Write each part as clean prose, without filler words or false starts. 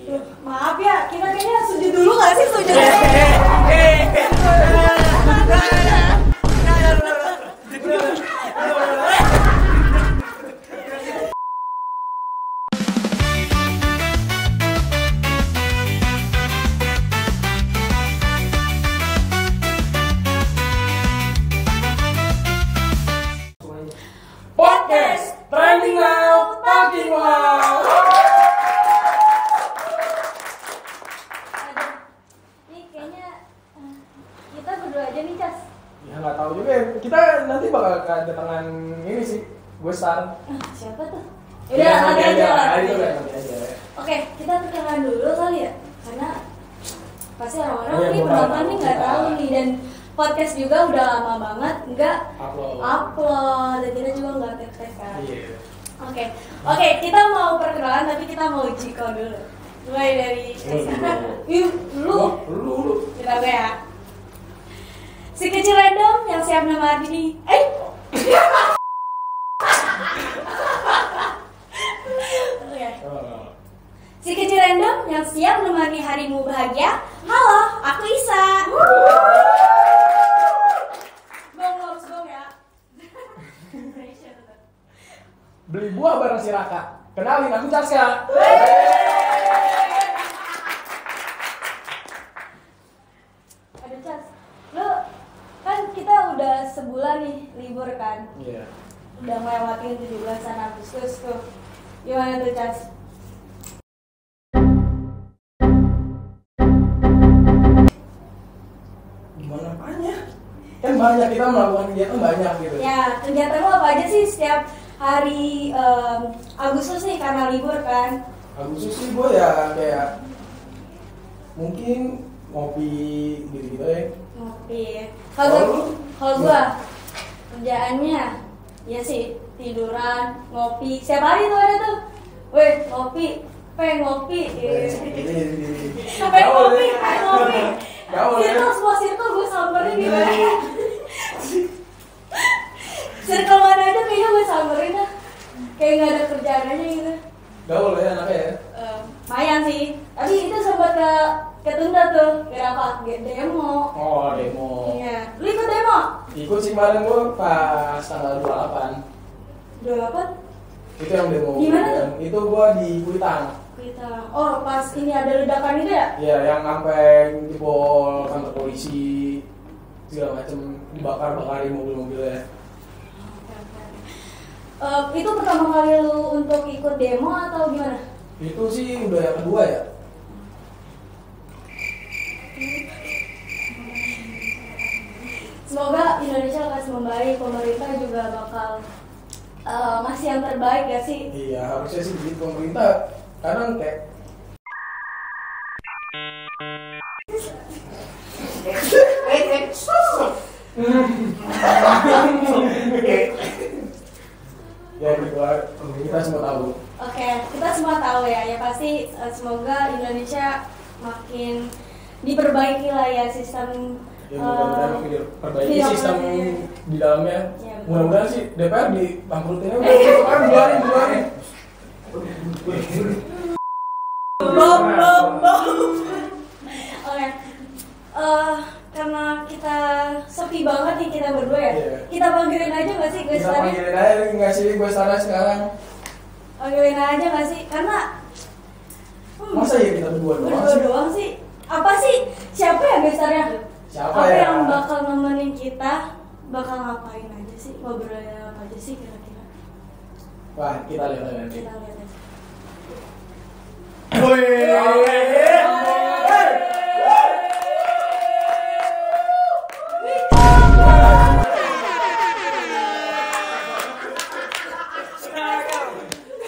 Maaf ya, kita kayaknya sujud dulu nggak sih sujud? Podcast Trending Now, Talking Wow. Ini kayaknya kita berdua aja nih, Cas. Ya nggak tahu juga. Kita nanti bakal kedatangan ini sih, gue Star. Siapa tuh? Ya, Udah, nanti aja. nanti Itu aja. kan nanti aja. Oke, kita perkenalan dulu kali ya, karena pasti orang-orang Iya, nih gua penonton tahu nih nggak kita. tahu nih, dan podcast juga udah lama banget nggak upload dan kita juga nggak tek kan. Iya. Oke, kita mau perkenalan tapi kita mau Jiko dulu. Mulai dari Lu. kita ya. Si kecil random yang siap nama Ardini. Oke. Si kecil random yang siap menemani harimu bahagia. Halo, aku Isa. Bong ya. Beli buah bareng si Raka. Kenalin, aku Caska. Ada Cas. Lu kan kita udah sebulan nih libur kan. Iya. Udah ngelewatin 17 Agustus tuh. Gimana tuh, Cas? Gimana apanya? Kan banyak, kita melakukan kegiatan banyak gitu. Ya, kegiatan lo apa aja sih setiap hari Agustus nih karena libur kan? Agustus sih gue ya kayak mungkin ngopi gitu-gitu ya. Ngopi. Kalau lu? Kalau gua kerjaannya ya sih tiduran, ngopi. Setiap hari tuh ada tuh. Weh, ngopi. Pengen ngopi. Pengen ngopi. Circle, semua circle gue samperin gimana? Circle mana aja kayaknya gue samperin dah. Kayak nggak ada kerjaan aja gitu. Gaul ya anaknya ya. Lumayan sih. Tapi itu sempat ketunda tuh. Kenapa? Demo. Oh, demo. Iya. Lu ikut demo? Ikut sih kemarin gue pas tanggal 28. 28? Itu yang demo. Di mana tuh? Itu gue di Kuitang. Oh, pas ini ada ledakan itu ya? Iya, yang sampai jebol kantor polisi segala macem, dibakar-bakarin mobil-mobilnya. Itu pertama kali lu untuk ikut demo atau gimana? Itu sih udah yang kedua ya. Semoga Indonesia akan membaik, pemerintah juga bakal ngasih yang terbaik ya sih. Iya, harusnya sih begitu pemerintah. Kadang kayak ya gitu lah, kita semua tahu. Oke, kita semua tahu ya. Ya pasti semoga Indonesia makin diperbaiki lah ya sistem. Ya mudah-mudahan makin diperbaiki iya, sistem iya. di dalamnya. Iya, betul. Mudah-mudahan sih DPR dibangkrutinnya udah keluarin. Bom. Oke. Karena kita sepi banget nih kita berdua ya. Iya. Kita panggilin aja nggak sih guys? Kita panggilin aja nggak sih gue sana sekarang. Panggilin aja nggak sih? Karena Masa ya kita berdua doang doang sih? sih. Apa sih? Siapa ya besarnya? Siapa apa ya? yang bakal nemenin kita? Bakal ngapain aja sih? Ngobrolin apa aja sih kira-kira? Wah, kita lihat nanti. Kita lihat aja.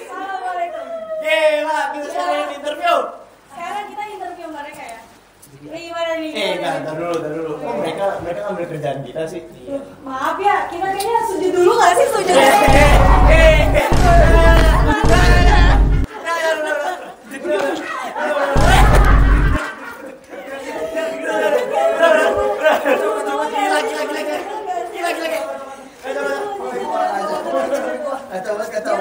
Assalamualaikum. Gila, kita sekarang interview. Sekarang kita interview mereka ya. Gimana nih? Ntar dulu. Kok mereka ngambil kerjaan kita sih? Maaf ya, kita kayaknya sujud dulu nggak sih sujud? Kacau.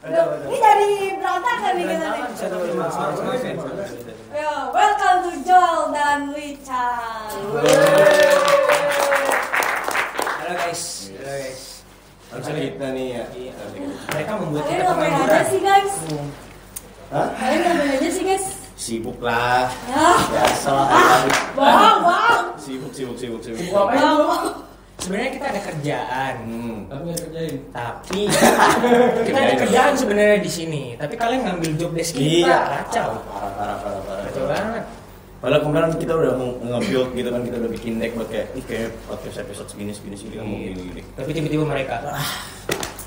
Ini dari berantakan nih kita nih. Yo, welcome to Joel dan Wichan. Halo guys. Harusnya kita nih ya. Mereka membuat Kalian kita ngapain aja pengangguran. sih guys? Hah? Kalian ngapain aja sih guys? Sibuk lah. Ah, Biasa lah. bang. Sibuk. Sibuk apa itu? Sebenarnya kita ada kerjaan. Tapi nggak kerjain. Tapi kita ada kerjaan sebenarnya di sini. Tapi kalian ngambil job desk kita. Iya. Kacau. Parah. Kacau banget. Padahal kemarin kita udah nge-build gitu kan, kita udah bikin deck buat kayak podcast episode segini kan mau gini. Tapi tiba-tiba mereka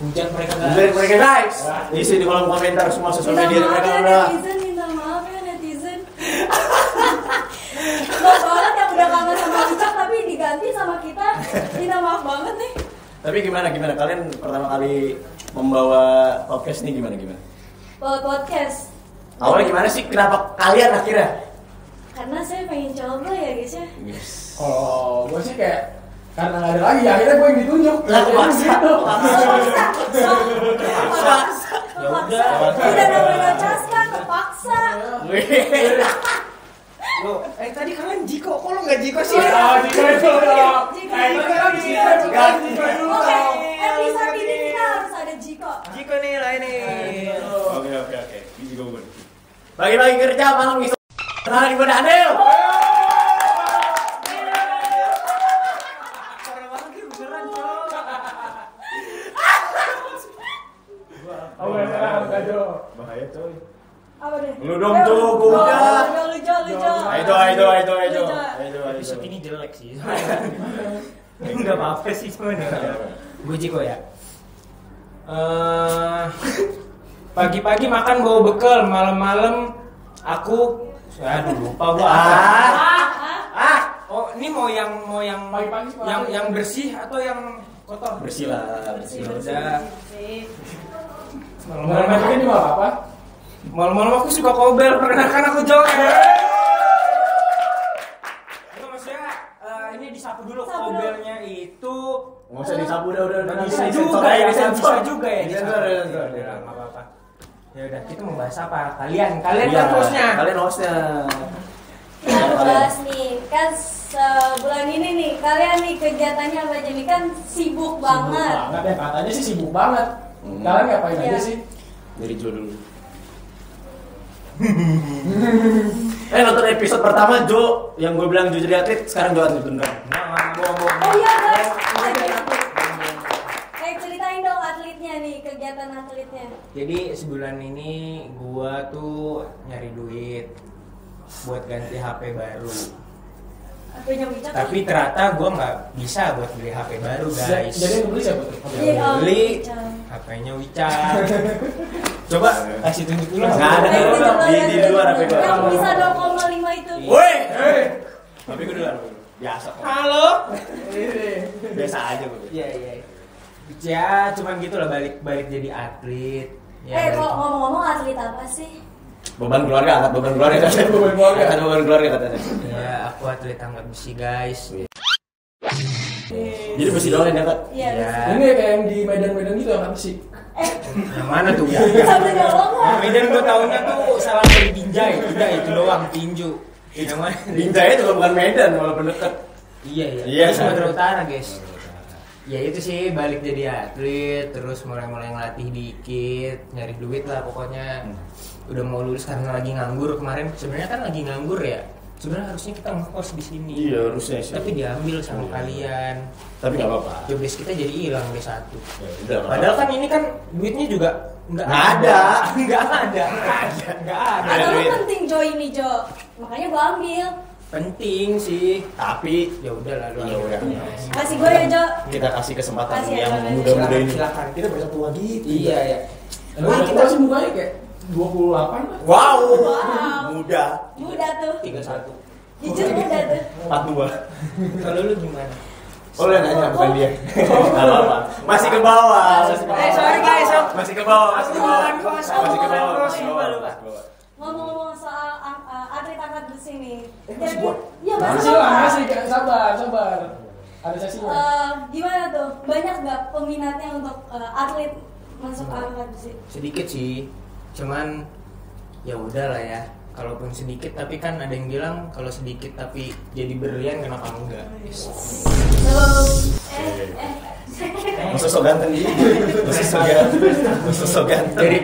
hujan mereka Dari mereka guys, isi di kolom komentar semua sosial media mereka udah. Minta maaf ya netizen. Maaf banget yang udah kangen sama Wichan tapi diganti sama kita. Minta maaf banget nih. Tapi gimana? Kalian pertama kali membawa podcast nih gimana? Podcast. Awalnya gimana sih? Kenapa kalian akhirnya? Karena saya pengen coba ya guys ya. Oh, gue sih kayak karena nggak ada lagi, akhirnya gue yang ditunjuk. Lah kepaksa. Ya udah. Udah namanya Caska, kepaksa. Loh, tadi kalian Jiko, kok lo nggak Jiko sih? Jika itu dong. Jika. Jika. Oke, episode ini kita harus ada Jiko. Jiko nih lah ini. Oke. Ini juga gue. Bagi-bagi kerja malam ini. Nah, di mana Adel? Bahaya coy. Apa deh? Lu dong, Jo, gua udah. Ayo. Episode ini jelek sih. Enggak apa-apa sih sebenarnya. Gue Jiko ya. Pagi-pagi makan bawa bekal, malam-malam aku aduh lupa gua. Oh, ini mau yang Pagi-pagi sih, yang bersih atau yang kotor? Bersih lah. Udah. Malam ini di malam apa? Malam-malam aku suka kobel, perkenalkan aku Joel. Itu maksudnya ini disapu dulu Sapu dulu. kobelnya itu. Nggak usah disapu udah. Bisa juga ya, bisa juga ya Disensor. Nggak apa-apa. Ya udah, kita mau bahas apa? Kalian kan hostnya. Kalian hostnya. Kita bahas nih, kan sebulan ini nih, kalian nih kegiatannya apa aja nih? Kan sibuk banget. Sibuk banget ya, katanya sih sibuk banget. Kalian ngapain Iya. aja sih? Dari Jo dulu. Nonton episode pertama Jo yang gue bilang jujur atlet, sekarang Jo atlet beneran. Oh iya guys, ceritain dong atletnya nih, kegiatan atletnya. Jadi sebulan ini gua tuh nyari duit buat ganti HP baru. Apanya Wichan? Tapi ternyata gua nggak bisa buat beli HP baru guys. Jadi yang beli siapa tuh? Iya, oh, Beli Wichan. HP-nya Wichan. Coba kasih tunjuk dulu. Nggak ada. Di luar HP gua. Yang bisa 2,5 itu. Woi, tapi gue duluan. Biasa kok. Halo. Biasa aja gue. Iya. Ya, cuman gitu lah balik jadi atlet. Ya, Kok ngomong-ngomong atlet apa sih? Beban keluarga, angkat beban keluarga. Angkat beban keluarga katanya. Ya, aku atlet angkat besi guys. Jadi besi doang yang angkat. Iya. Ya. Ini kayak yang di Medan gitu yang apa sih? Yang mana tuh? Sambil nyolong nggak? Medan gua taunya tuh salah dari Binjai. Udah itu doang tinju. Yang mana? Binjai itu bukan Medan, walaupun dekat. Iya. Iya. Itu Sumatera Utara guys. Ya itu sih balik jadi atlet, terus mulai ngelatih dikit, nyari duit lah pokoknya. Udah mau lulus karena lagi nganggur kemarin. Sebenarnya kan lagi nganggur ya. Sebenarnya harusnya kita ngekos di sini. Iya, harusnya sih. Tapi diambil sama kalian. Tapi nggak apa-apa. Job desk kita jadi hilang deh satu. Ya, udah. Padahal kan ini kan duitnya juga nggak Nggak ada. Nggak ada. Atau lu duit. penting Jo ini Jo, makanya gua ambil. Penting sih. Tapi Ya udah lah. ya udah. Kasih gua ya Jo. Kita kasih kesempatan Kasih yang ya, muda-muda ini. Silakan. Kita berasa tua gitu. Iya ya. Wah, kita sih mukanya kayak 28 lah. Wow. Wow. Muda. Muda tuh. 31. Jujur muda tuh. 42. Kalau lu gimana? Oh, lu yang nanya bukan dia. Enggak apa-apa. Masih ke bawah. Sorry guys. Masih ke bawah. Masih ke bawah. Aku bukan Masih ke bawah. cross, Masih ke bawah. lupa. Ngomong-ngomong soal atlet angkat besi nih. masih buat? Iya Masih lah, masih sabar. Ada sesinya. Gimana tuh? Banyak nggak peminatnya untuk atlet masuk angkat besi? Sedikit sih. Cuman ya udah lah ya. kalaupun sedikit tapi kan ada yang bilang kalau sedikit tapi jadi berlian kenapa enggak? Masa so ganteng gitu. Masa so ganteng.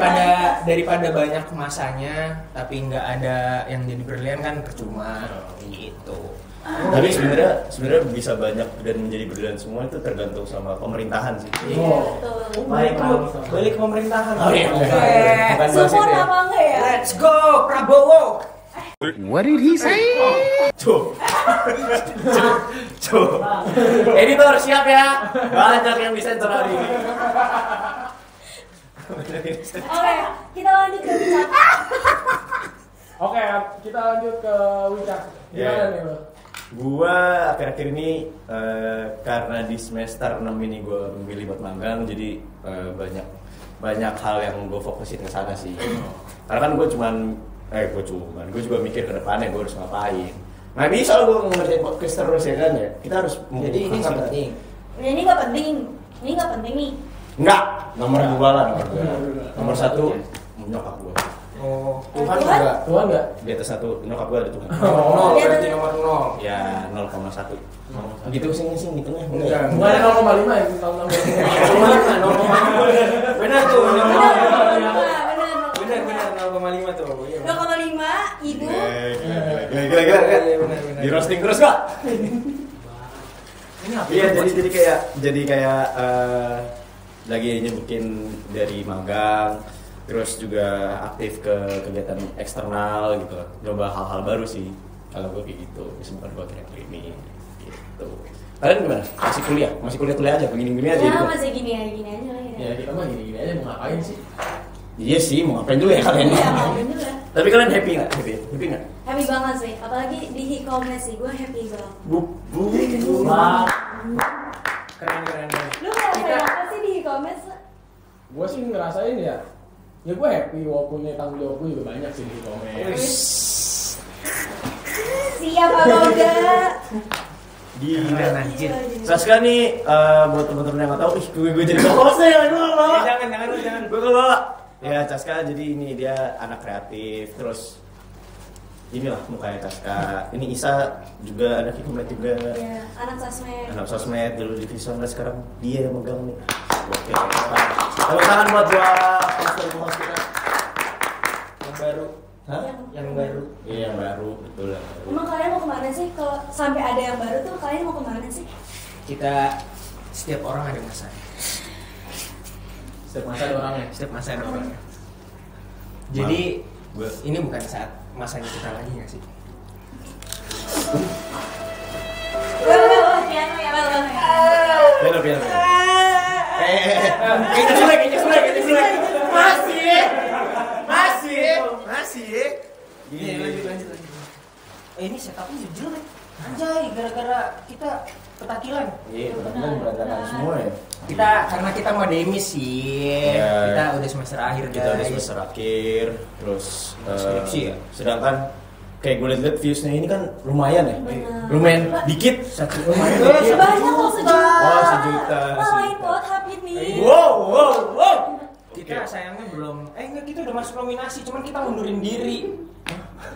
Daripada banyak masanya tapi nggak ada yang jadi berlian kan percuma gitu. Tapi sebenarnya bisa banyak dan menjadi berlian semua itu tergantung sama pemerintahan sih. Balik ke pemerintahan. Oh iya. Bukan bahas Support itu ya. apa enggak ya? Let's go Prabowo. What did he say? Tuh. Editor siap ya. Banyak yang bisa hari ini. Oke, kita lanjut ke Wicak. Oke, kita lanjut ke Wicak. Gimana nih lo? Gua akhir-akhir ini karena di semester 6 ini gua memilih buat magang, jadi banyak hal yang gue fokusin ke sana sih. Karena kan gue juga mikir ke depannya gue harus ngapain. Nggak bisa lo gue ngerjain podcast terus ya kan ya. Kita harus Jadi ini nggak penting. Ini nggak penting. Ini nggak penting nih. Enggak, nomor 2 lah nomor 1 nyokap gue. Oh, Tuhan juga. Tuhan nggak? Di atas 1 nyokap gue ada Tuhan. Nol berarti nomor 0. Ya 0,1. Gitu sih ngitungnya. Enggak. Bukan ada 0,5 ya? Benar tuh. Benar. Benar 0,5 tuh. 2,5 ibu. Gila. Di roasting terus gak? Iya, jadi kayak lagi nyebutin dari magang, terus juga aktif ke kegiatan eksternal gitu, coba hal-hal baru sih. Kalau gue kayak gitu, kesibukan gue akhir ini gitu. Kalian gimana? Masih kuliah aja, begini aja Ya gitu. masih gini aja lah ya. Ya kita mah gini aja mau ngapain sih? Iya sih, mau ngapain dulu ya kalian? Iya, ngapain dulu ya. Tapi kalian happy nggak? Happy nggak? Happy banget sih, apalagi di Hikomnya sih, gue happy banget. Keren. Lu ngerasain apa sih di Hikomnya? Gue sih ngerasain ya gue happy walaupun tanggung jawab gue juga banyak sih di komen. Siap apa enggak? Gila. Anjir. Saska nih buat teman-teman yang nggak tahu, gue jadi host ya, Jangan. gue kalau ya Caska jadi ini dia anak kreatif, terus inilah mukanya Caska. Ini Isa juga anak hikmat juga, Iya, anak sosmed. dulu di Visual, sekarang dia yang megang nih. Oke, tepuk tangan buat dua host kita Yang baru. Hah? Yang baru. Iya yang baru, betul lah. Emang kalian mau kemana sih? Kalau sampai ada yang baru tuh kalian mau kemana sih? Kita setiap orang ada masanya. Setiap masa ada orangnya. Setiap masa ada orangnya. Jadi Gue ini bukan saat masanya kita lagi nggak sih? Piano ya, Bang. piano. Kayaknya sulit. Masih. Gini, lanjut. Ini setupnya jelek. Anjay, gara-gara kita petakilan. Iya, benar berantakan semua ya. Karena kita mau demis sih. Iya. Kita udah semester akhir, Kita udah guys. semester akhir, terus Skripsi ya? Sedangkan kayak gue liat viewsnya ini kan lumayan ya. Benar. Lumayan dikit. Lumayan. Banyak loh, sejuta. Oh, sejuta. Main pot happy nih. Wow. Kita sayangnya belum. Enggak, kita udah masuk nominasi, cuman kita mundurin diri.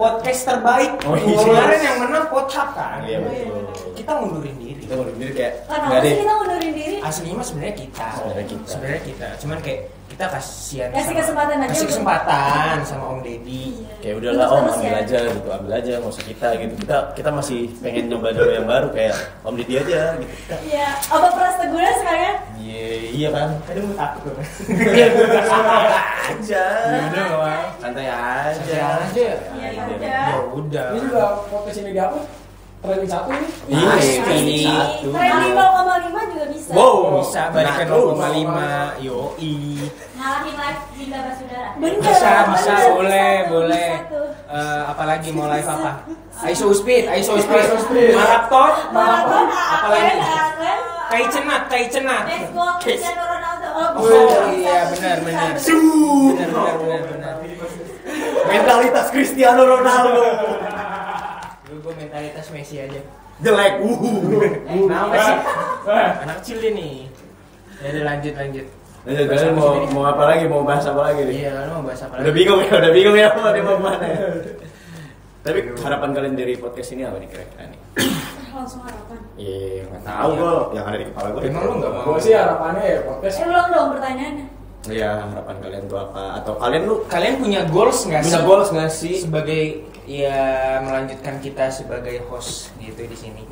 Podcast terbaik. Oh, iya. Kemarin yang menang Pothap kan. Iya, betul. Kita mundurin diri. Kita mau diri kayak Kenapa sih kita mundurin diri? Aslinya mah sebenarnya kita. Sebenarnya kita. Cuman kayak kita kasihan. Kasih kesempatan aja. Kasih kesempatan sama Om Deddy. kayak udahlah Om Terus ambil ya. aja gitu, ambil aja nggak usah kita gitu. Kita masih pengen nyoba yang baru kayak Om Didi aja gitu. Iya, apa Prasteguna sekalian? Iya kan. Kadang gue takut loh. Aja. Udah Bang. Santai aja. Iya, Aja. udah. Ya udah. Ini juga podcast ini dihapus trending 1 ini. Iya, Pasti. satu. Trending 0,5 juga bisa. Wow. Bisa balik ke Nah, 0,5. Yoi. Ngalahin live Cinta Basudara. Bisa, bener. boleh. Bisa tuh. Apalagi mau live apa? Iso Speed. Maraton. Maraton, Apalagi? Aklen. Kai cenat. Let's go Cristiano Ronaldo. Oh iya, benar. Benar. Mentalitas Cristiano Ronaldo. Gue mentalitas Messi aja. Jelek. Kenapa sih? Anak kecil dia nih. Ya udah lanjut. Lanjut, kalian mau apa lagi? Mau bahas apa lagi nih? Iya, lu mau bahas apa Udah lagi? bingung ya mau dia mau kemana ya? Tapi harapan kalian dari podcast ini apa nih kira-kira nih? Langsung harapan. Iya, nggak tahu gue yang ada di kepala gue. Emang lu nggak mau? Gue sih harapannya ya podcast. Ulang dong pertanyaannya. Iya, harapan kalian tuh apa? Atau Kalian punya goals nggak sih? punya goals nggak sih? Sebagai ya melanjutkan kita sebagai host gitu di sini.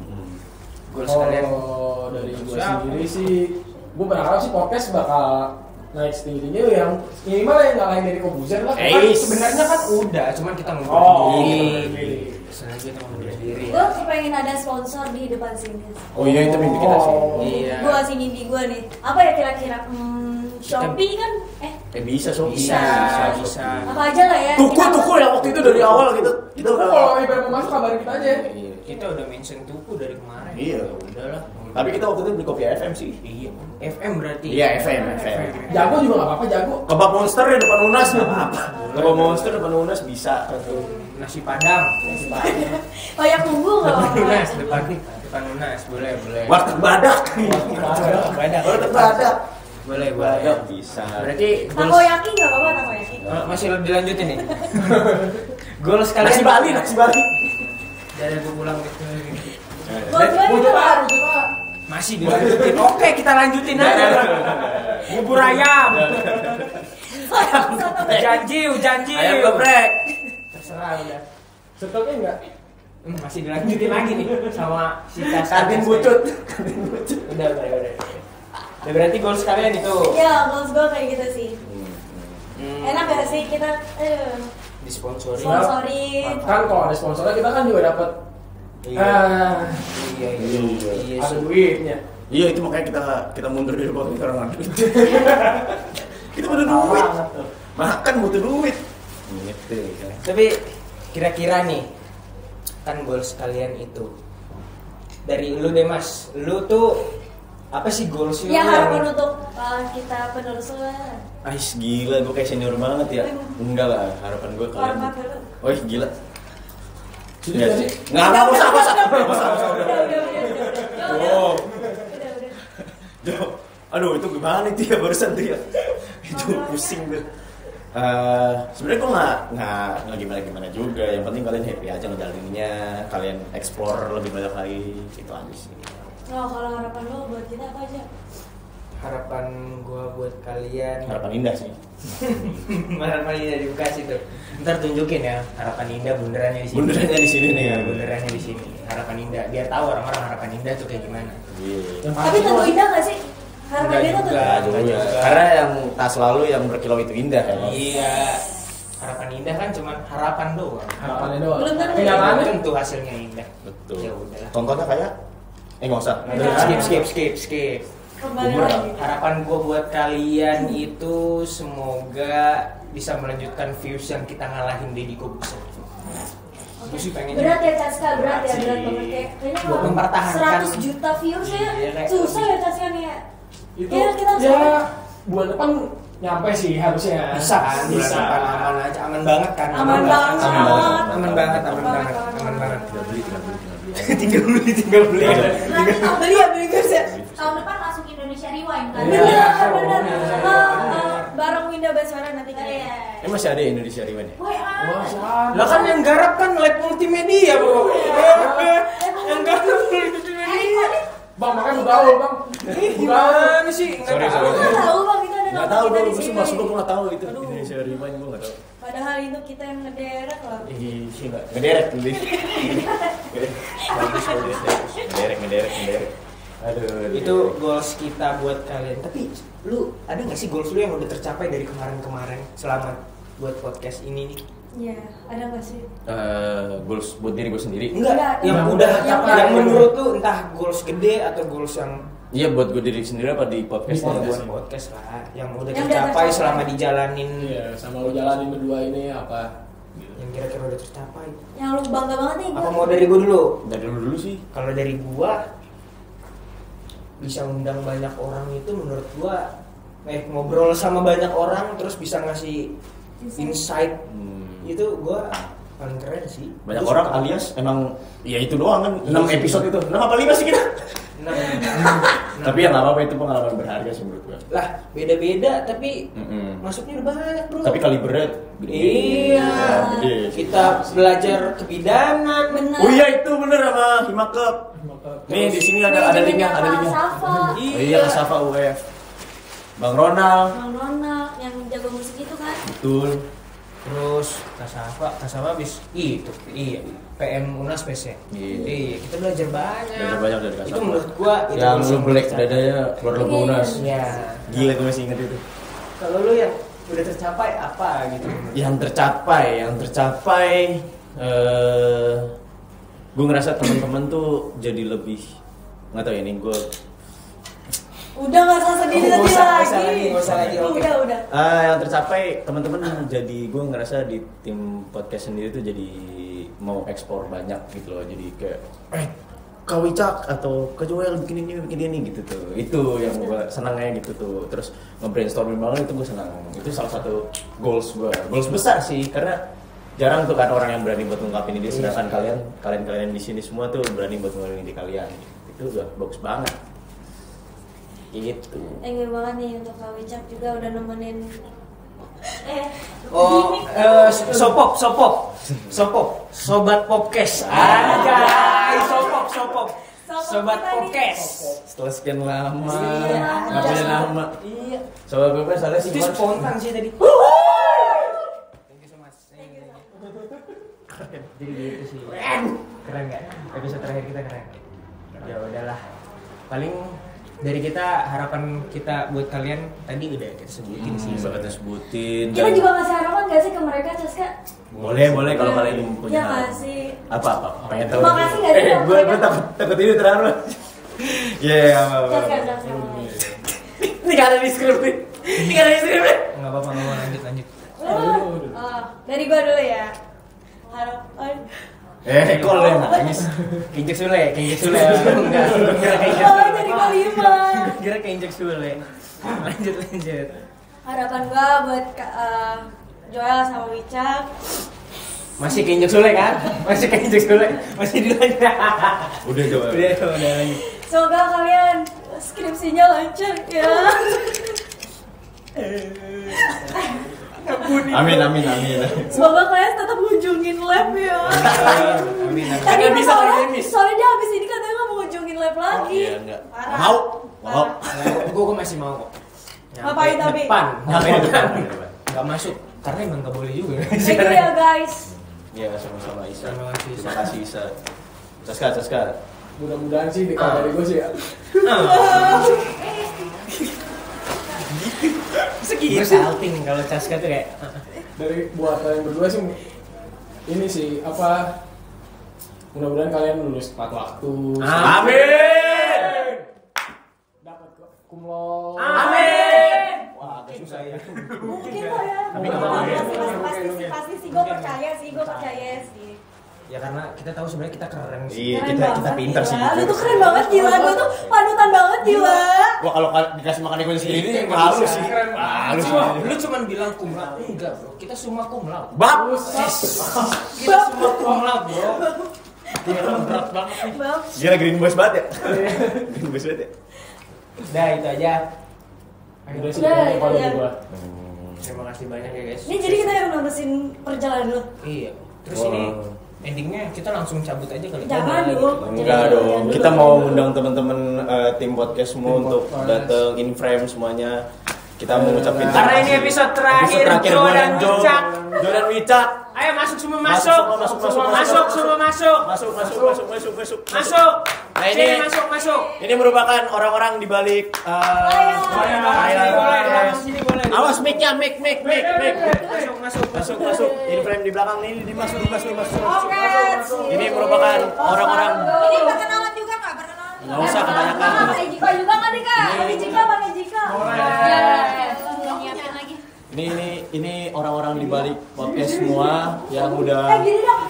Goals kalian? Oh, dari gue sendiri sih, gue berharap sih podcast bakal naik setinggi-tinggi yang minimal yang nggak lain dari Kobuzer lah. Sebenarnya kan udah, cuman kita mau Selanjutnya kita mau diri. Gue kepengen ada sponsor di depan sini. Oh iya, itu mimpi kita sih. Iya. Gue sih mimpi gue nih. Apa ya kira-kira? Shopee kan? Bisa. Bisa. Apa aja lah ya. Tuku yang waktu itu dari awal kita Itu kalau IPM mau masuk kabarin kita aja. Iya. Kita udah mention Tuku dari kemarin. Iya. Udahlah. Tapi kita waktu itu beli kopi FM sih. Iya. FM berarti. Iya, FM. Jago juga nggak apa-apa, jago. Kebab Monster ya depan Unas nggak apa-apa. Kebab Monster depan Unas bisa. Nasi Padang. Kayak bumbu nggak apa-apa. Depan Unas, boleh. Warteg Badak. Warteg Badak. Boleh. Bisa. Berarti Takoyaki nggak apa-apa takoyaki. masih dilanjutin nih. Goals kalian Nasi Bali. Dari gue pulang gitu. Buat gue itu Pak. Masih dilanjutin. Oke, kita lanjutin aja. Bubur ayam. Janji. Ayam geprek. Terserah udah. Setelnya enggak? Masih dilanjutin lagi nih sama si Kantin bucut. Udah. Udah berarti goals kalian itu. Ya, goals gue kayak gitu sih. Enak gak sih kita Disponsori. sponsorin? Kan kalau ada sponsornya kita kan juga dapat Iya. ada duitnya. Iya, itu makanya kita mundur dari podcast karena duit. Kita butuh duit. Makan butuh duit. Gitu. Tapi kira-kira nih kan goals kalian itu dari lu deh Mas, lu tuh apa sih goals lu? Ya harapan untuk kita penerus lah. Ais gila, gue kayak senior banget ya. Enggak lah, harapan gue kalian. Hormat dulu. Oh gila. Jadi Iya sih. Nggak usah. Udah. Aduh, itu gimana itu ya barusan tuh ya. Itu pusing tuh. Sebenarnya gue nggak gimana juga. Yang penting kalian happy aja ngejalaninnya. Kalian explore lebih banyak lagi. Itu aja sih. Oh, kalau harapan lo buat kita apa aja? Harapan gua buat kalian. Harapan indah sih. Harapan indah di Bekasi tuh. Ntar tunjukin ya harapan indah bundarannya di sini. Bundarannya di sini nih ya. Bundarannya di sini. Harapan indah. Biar tahu orang-orang harapan indah tuh kayak gimana. Iya. Tapi tentu indah gak sih? Harapan Enggak dia tuh juga. tentu. Juga. Karena yang tak selalu yang berkilau itu indah kan. Iya. Harapan indah kan cuma harapan doang. Harapannya doang. Belum tentu. Kenyataannya Tentu hasilnya indah. Betul. Ya udahlah. Contohnya kayak nggak usah. Skip. Kembali Bumerang. lagi. Harapan gue buat kalian itu semoga bisa melanjutkan views yang kita ngalahin Deddy Kobuser. Gue sih pengen. Berat ya Caska, berat Berat banget kayaknya Buat kalau mempertahankan. 100 juta views ya Iya, kayak- susah ya Caska nih ya. itu Ya, kita harus ya apa? bulan depan nyampe sih harusnya. Bisa kan? Bulan depan aman aja, aman banget kan? Aman banget. Aman banget. Tinggal beli. Beli guys ya. Tahun depan masuk Indonesia Rewind kan? Iya. Bener. Iya. Bareng Winda Basara nanti kan ya. Masih ada Indonesia Rewind ya? Woi, Wah, siapa? Lah kan yang garap kan lab multimedia, Bro. Yang garap multimedia. Bang, makanya lu tahu, Bang. Gimana sih? Enggak Sorry. tahu. Nggak tahu bang kita ada Nggak nama tahu kita gue, di gue sini. masuk gue nggak tahu itu Aduh. Indonesia Rewind gue nggak tahu. Padahal itu kita yang ngederek loh. Iya, nggak ngederek dulu. Bagus. Ngederek. Aduh. Itu goals kita buat kalian. Tapi lu ada nggak sih goals lu yang udah tercapai dari kemarin selama buat podcast ini nih? Iya, ada nggak sih? Goals buat diri gue sendiri. Enggak, yang yang udah udah tercapai. tercapai. Yang menurut lu entah goals gede atau goals yang Iya, buat gue diri sendiri apa di podcast buat ini? podcast lah, yang udah Yang udah tercapai tercapai. selama dijalanin, Iya, sama lu jalanin berdua ini apa? yang kira-kira udah tercapai. Yang lu bangga banget nih. Apa mau dari gua dulu? Dari dulu sih. Kalau dari gua bisa undang banyak orang itu menurut gua ngobrol sama banyak orang terus bisa ngasih insight itu gua paling keren sih. Banyak Gua orang suka. alias emang ya itu doang kan 6 Iya. episode itu. 6 apa 5 sih kita? Nah, Tapi ya nggak apa-apa, itu pengalaman berharga sih menurut gue. Lah, beda-beda tapi masuknya udah banyak, Bro. Tapi kalibernya gede. Iya. Gede. Kita belajar kebidanan. Bener. Oh iya itu bener sama Himakep. Nih di sini ada linknya, ada linknya. Safa. Oh iya Kasafa UF. Bang Ronald. Bang Ronald yang jago musik itu kan. Betul. Terus Kasafa habis itu. Iya. PM Unas PC. Iya, kita belajar banyak. Belajar banyak dari Kasafa. Itu menurut gua itu Yang lu bisa black mencapai. dadanya keluar logo Unas. Iya. Gila gue masih inget itu. Kalau lu yang udah tercapai apa gitu? Yang tercapai gue ngerasa teman-teman tuh jadi lebih, nggak tahu ini gue Udah nggak usah sedih Nggak usah lagi. lagi, oke. Udah. yang tercapai teman-teman jadi, gue ngerasa di tim podcast sendiri tuh jadi mau ekspor banyak gitu loh, jadi kayak Kak Wicak atau Kak Joel bikin ini gitu tuh, itu yang gue senangnya gitu tuh. Terus nge-brainstorming banget itu gue senang, itu salah satu goals besar sih, karena jarang tuh kan orang yang berani buat ngungkapin ide, sedangkan kalian di sini semua tuh berani buat ngomongin ide kalian, itu udah bagus banget gitu. Thank you banget nih untuk Kak Wicak juga udah nemenin. Sopop, sobat podcast. Sopop. Sobat podcast. Setelah sekian lama, Iya. nggak punya nama. Iya. Sobat gue soalnya sih Itu spontan sih tadi. Thank you so much. Jadi gitu sih. Keren nggak? Episode terakhir kita keren. Ya udahlah. Paling dari kita, harapan kita buat kalian tadi udah kita sebutin sih. Bakal sebutin. Kita juga ngasih harapan gak sih ke mereka, Caska? Boleh kalau kalian punya Iya nggak sih? apa pengen tahu. Terima kasih nggak sih sama gue mereka? takut ini terlalu. Iya, apa. Caska. Ini nggak ada di skrip nih. Nggak apa-apa, lanjut. Dari gua dulu ya. Harapan. Kol deh nangis. Keinjek Sule. Enggak, kira keinjek Oh, jadi kelima. Kira keinjek Sule. Lanjut. Harapan gua buat Joel sama Wicak. Masih keinjek Sule kan? Masih keinjek Sule. Masih dilanjut. Udah coba. Udah lanjut. Semoga kalian skripsinya lancar ya. Amin. Semoga kalian tetap kunjungin lab ya. Amin. Tadi Nggak bisa akademis. soalnya dia habis ini katanya nggak mau kunjungin lab lagi. Iya enggak. Parah. Mau. Gue masih mau kok. Ngapain tapi? Nyampe depan. Enggak masuk karena emang enggak boleh juga. Thank you ya guys. Iya, sama-sama Isa. Terima kasih, Isa. Terima kasih Isa. Caska. Mudah-mudahan sih kalau dari gue sih ya. Gue salting kalau Caska tuh kayak Dari buat kalian berdua sih ini sih apa, mudah-mudahan kalian lulus tepat waktu. Amin. Dapat kumlot. Amin. Wah, agak susah ya. Mungkin kok ya. Tapi nggak apa-apa ya. Pasti sih gue percaya sih. ya karena kita tahu sebenarnya kita keren sih. Iya, Keren kita banget, pintar sih. gila. Lu tuh keren banget gila, gue tuh panutan banget gila. Wah, kalau dikasih makan ego sendiri halus sih. Halus. Lu cuman bilang kumlat, enggak bro, kita semua kumlat. Bagus. Kita semua kumlat bro. Berat banget nih. Bang, Gila green boys banget ya. Green boys banget ya. Udah itu aja. Udah sih Udah, pokoknya kalau iya. di gua. Terima kasih banyak ya guys. ini jadi kita yang nerusin perjalanan lu. Iya. Terus Wah. ini endingnya kita langsung cabut aja kali. Jangan Bye. dong. Enggak dong. Kita mau undang teman-teman tim podcast semua untuk datang in frame semuanya. Kita mau ngucapin Karena ini episode terakhir Jo dan Wicak. Jo dan Wicak. Ayo masuk semua Masuk, masuk. masuk, Semua masuk, masuk, masuk. semua masuk. Masuk. Masuk. Nah, Sini ini- masuk. Ini merupakan orang-orang di balik Boleh. Sini boleh. Awas mic-nya, mic. Masuk. Masuk. In frame di belakang ini dimasuk. Oke. Ini merupakan orang-orang. Ini perkenalan juga nggak? Perkenalan. Nggak usah kebanyakan. Sama Ejika juga nggak nih kak? Ejika mana Ejika? Nyiapin lagi. Ini orang-orang di balik podcast semua yang udah Gini dong.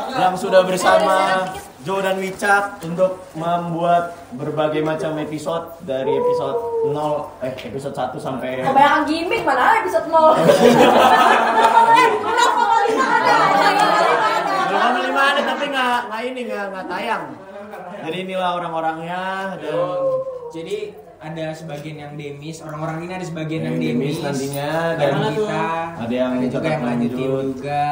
yang sudah bersama Jo dan Wicak untuk membuat berbagai macam episode dari episode 1 sampai Kebanyakan gimmick mana episode 0. 0,5 ada. belum 5 ada tapi nggak Sayang. Jadi inilah orang-orangnya dan Jadi ada sebagian yang demis, orang-orang ini ada sebagian yang Yang demis demis nantinya, dan dan kita ada yang juga yang lanjutin lanjut. juga.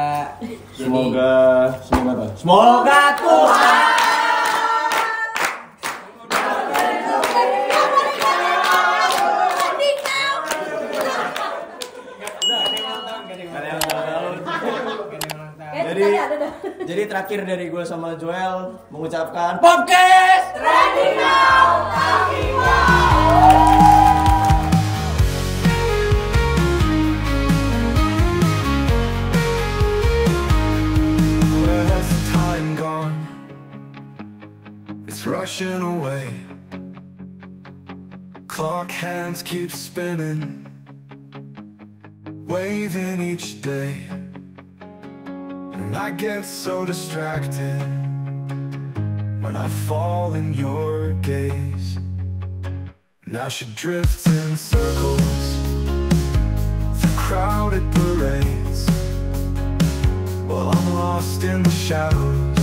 semoga Semoga apa? semoga Tuhan Kayaknya tadi ada dah. Jadi terakhir dari gue sama Joel mengucapkan podcast Ready now, talking now. Where has the time gone? It's rushing away. Clock hands keep spinning, waving each day. And I get so distracted when I fall in your gaze. And I should drift in circles through crowded parades, while I'm lost in the shadows,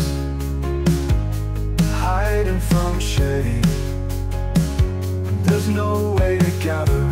hiding from shade. There's no way to gather